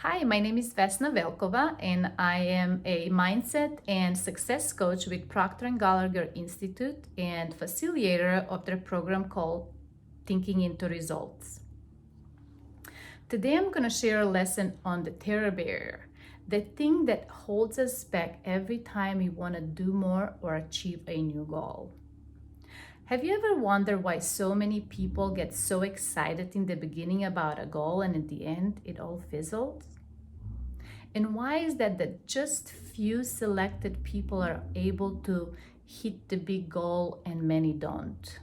Hi, my name is Vesna Velkova, and I am a mindset and success coach with Procter & Gallagher Institute and facilitator of their program called Thinking into Results. Today, I'm going to share a lesson on the terror barrier, the thing that holds us back every time we want to do more or achieve a new goal. Have you ever wondered why so many people get so excited in the beginning about a goal and at the end it all fizzles? And why is that just few selected people are able to hit the big goal and many don't?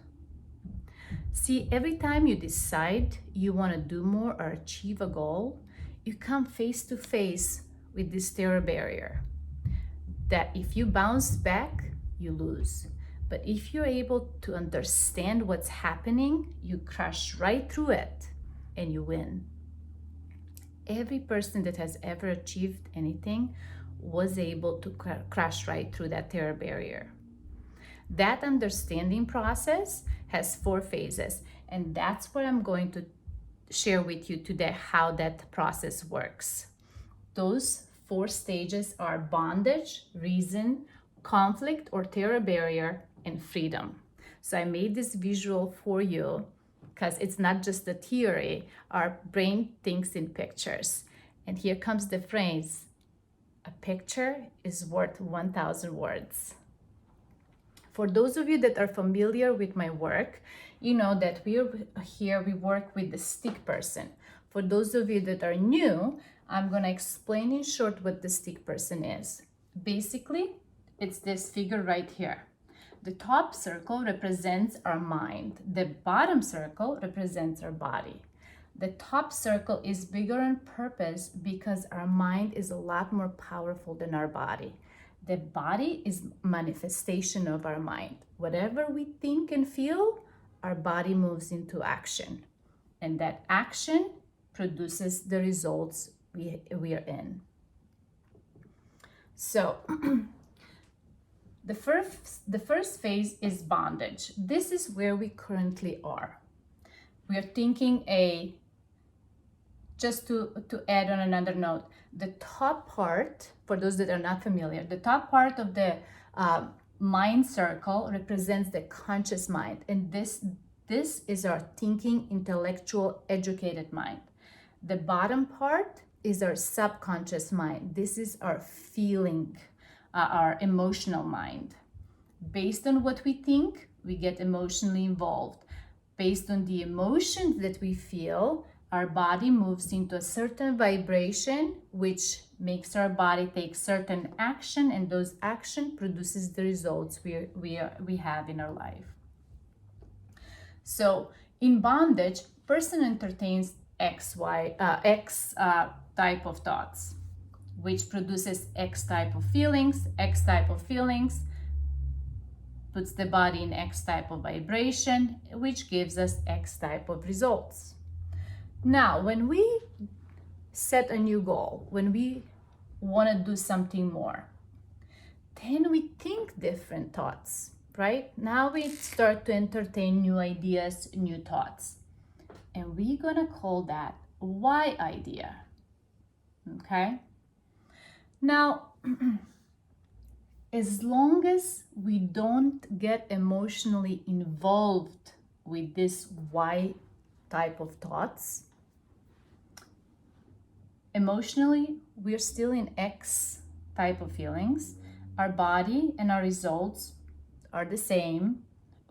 See, every time you decide you want to do more or achieve a goal, you come face to face with this terror barrier that if you bounce back, you lose. But if you're able to understand what's happening, you crash right through it and you win. Every person that has ever achieved anything was able to crash right through that terror barrier. That understanding process has 4 phases, and that's what I'm going to share with you today, how that process works. Those 4 stages are bondage, reason, conflict or terror barrier, and freedom. So I made this visual for you because it's not just the theory. Our brain thinks in pictures. And here comes the phrase, a picture is worth 1,000 words. For those of you that are familiar with my work, you know that we work with the stick person. For those of you that are new, I'm going to explain in short what the stick person is. Basically, it's this figure right here. The top circle represents our mind. The bottom circle represents our body. The top circle is bigger on purpose because our mind is a lot more powerful than our body. The body is manifestation of our mind. Whatever we think and feel, our body moves into action. And that action produces the results we are in. So, the first phase is bondage. This is where we currently are. We are thinking just to add on another note, the top part, for those that are not familiar, the top part of the mind circle represents the conscious mind. And this is our thinking, intellectual, educated mind. The bottom part is our subconscious mind. This is our feeling, our emotional mind. Based on what we think, we get emotionally involved. Based on the emotions that we feel, our body moves into a certain vibration, which makes our body take certain action, and those action produces the results we have in our life. So in bondage, person entertains X type of thoughts, which produces X type of feelings. X type of feelings puts the body in X type of vibration, which gives us X type of results. Now, when we set a new goal, when we want to do something more, then we think different thoughts, right? Now we start to entertain new ideas, new thoughts. And we're going to call that Y idea. Okay? Now, as long as we don't get emotionally involved with this Y type of thoughts, emotionally, we're still in X type of feelings. Our body and our results are the same.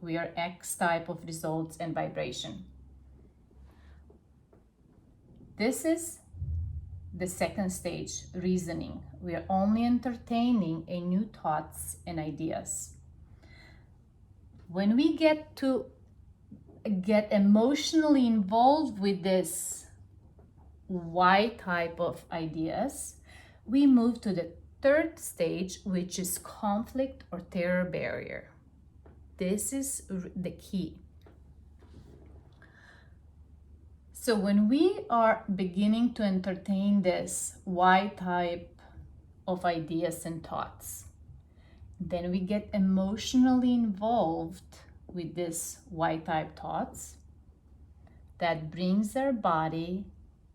We are X type of results and vibration. This is the second stage, reasoning. We are only entertaining a new thoughts and ideas. When we get emotionally involved with this Y type of ideas, we move to the third stage, which is conflict or terror barrier. This is the key. So when we are beginning to entertain this Y type of ideas and thoughts, then we get emotionally involved with this Y type thoughts that brings our body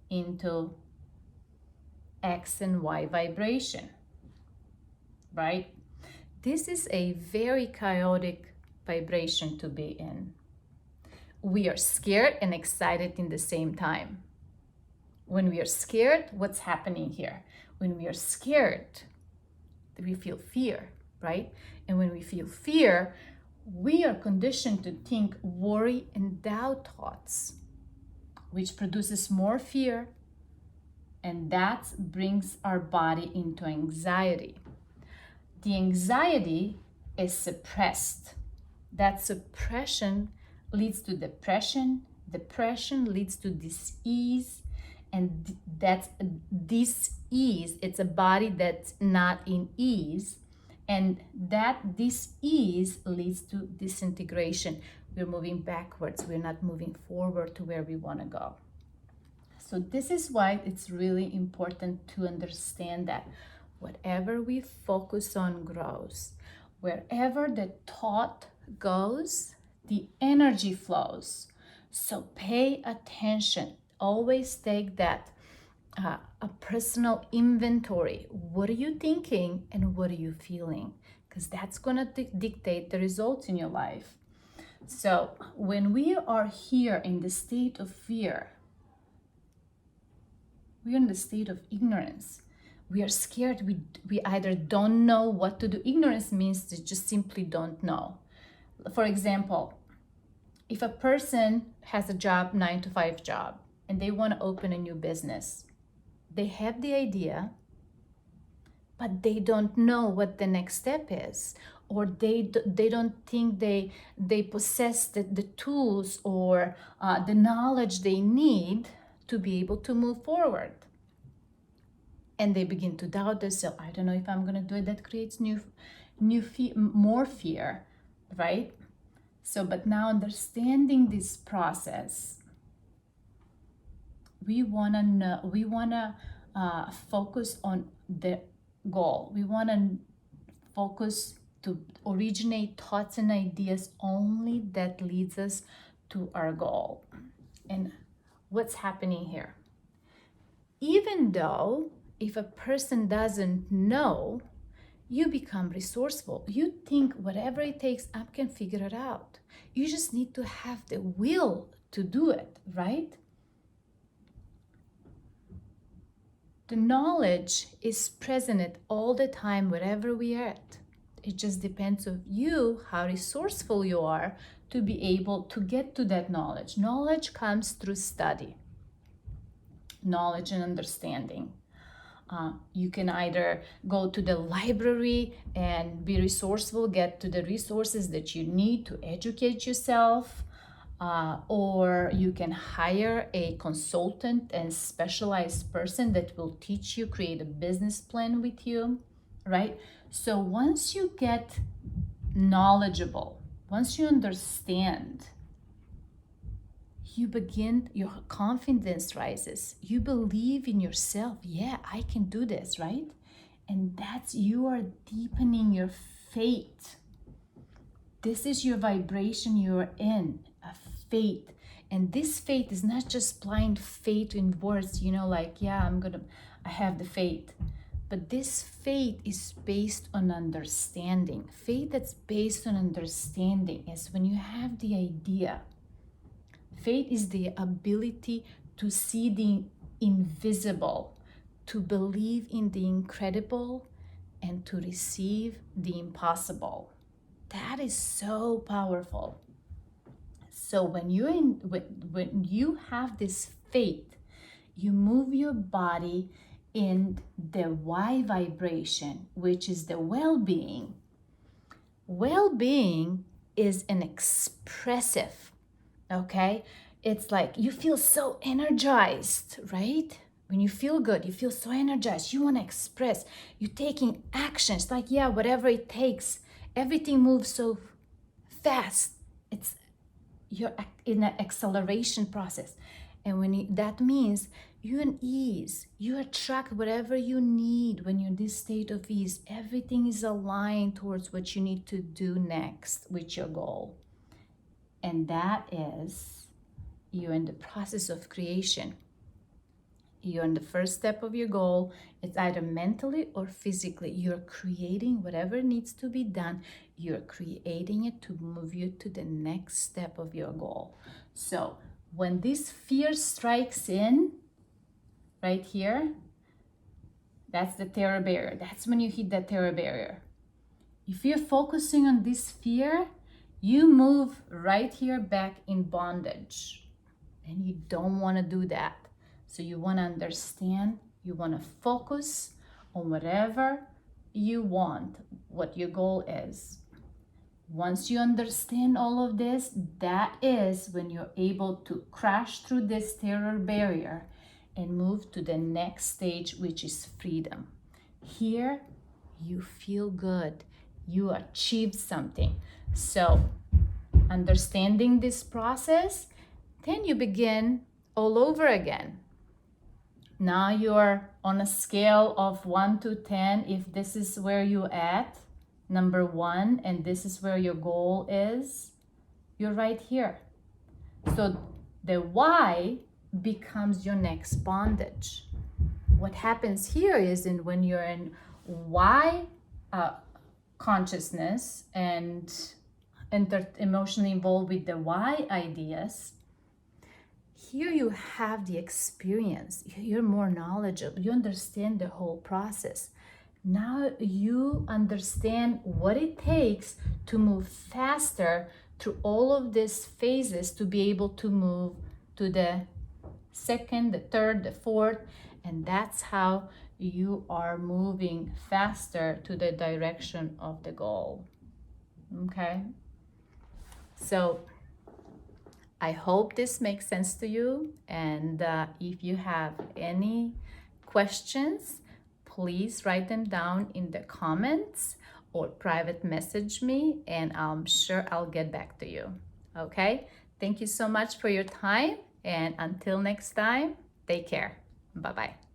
into X and Y vibration, right? This is a very chaotic vibration to be in. We are scared and excited in the same time. When we are scared, what's happening here? When we are scared, we feel fear, right? And when we feel fear, we are conditioned to think worry and doubt thoughts, which produces more fear, and that brings our body into anxiety. The anxiety is suppressed. That suppression leads to depression. Depression leads to dis-ease, and that's dis-ease. It's a body that's not in ease, and that dis-ease leads to disintegration. We're moving backwards. We're not moving forward to where we want to go. So this is why it's really important to understand that whatever we focus on grows. Wherever the thought goes, the energy flows. So pay attention. Always take that a personal inventory. What are you thinking and what are you feeling? Because that's going to dictate the results in your life. So when we are here in the state of fear, we're in the state of ignorance. We are scared. We either don't know what to do. Ignorance means they just simply don't know. For example, if a person has a job, 9-to-5 job, and they want to open a new business, they have the idea, but they don't know what the next step is, or they don't think they possess the tools or the knowledge they need to be able to move forward. And they begin to doubt themselves. I don't know if I'm going to do it. That creates more fear, right? So, but now understanding this process, we want to focus on the goal. We want to focus to originate thoughts and ideas only that leads us to our goal. And what's happening here? Even though if a person doesn't know, you become resourceful. You think whatever it takes, I can figure it out. You just need to have the will to do it, right? The knowledge is present at all the time, wherever we are at. It just depends on you, how resourceful you are to be able to get to that knowledge. Knowledge comes through study, knowledge and understanding. You can either go to the library and be resourceful, get to the resources that you need to educate yourself, or you can hire a consultant and specialized person that will teach you, create a business plan with you, right? So once you get knowledgeable, once you understand, you begin, your confidence rises. You believe in yourself. Yeah, I can do this, right? And that's, you are deepening your faith. This is your vibration you're in, a faith. And this faith is not just blind faith in words, like, yeah, I have the faith. But this faith is based on understanding. Faith that's based on understanding is when you have the idea. Faith is the ability to see the invisible, to believe in the incredible, and to receive the impossible. That is so powerful. So when you have this faith, you move your body in the Y vibration, which is the well-being. Well-being is an expressive. Okay, it's like you feel so energized, right? When you feel good, you feel so energized. You want to express. You're taking actions, like, yeah, whatever it takes. Everything moves so fast. You're in an acceleration process, and that means you're in ease. You attract whatever you need when you're in this state of ease. Everything is aligned towards what you need to do next with your goal. And that is, you're in the process of creation. You're on the first step of your goal. It's either mentally or physically. You're creating whatever needs to be done. You're creating it to move you to the next step of your goal. So when this fear strikes in, right here, that's the terror barrier. That's when you hit that terror barrier. If you're focusing on this fear, you move right here back in bondage. And you don't want to do that. So you want to understand, you want to focus on whatever you want, what your goal is. Once you understand all of this, that is when you're able to crash through this terror barrier and move to the next stage, which is freedom. Here, you feel good. You achieved something. So, understanding this process, then you begin all over again. Now you're on a scale of 1 to 10. If this is where you're at, number 1, and this is where your goal is, you're right here. So the why becomes your next bondage. What happens here is when you're in why consciousness and emotionally involved with the why ideas, here you have the experience. You're more knowledgeable. You understand the whole process. Now you understand what it takes to move faster through all of these phases to be able to move to the second, the third, the fourth, and that's how you are moving faster to the direction of the goal. Okay? So I hope this makes sense to you, and if you have any questions, please write them down in the comments or private message me, and I'm sure I'll get back to you. Okay? Thank you so much for your time, and until next time, take care. Bye-bye.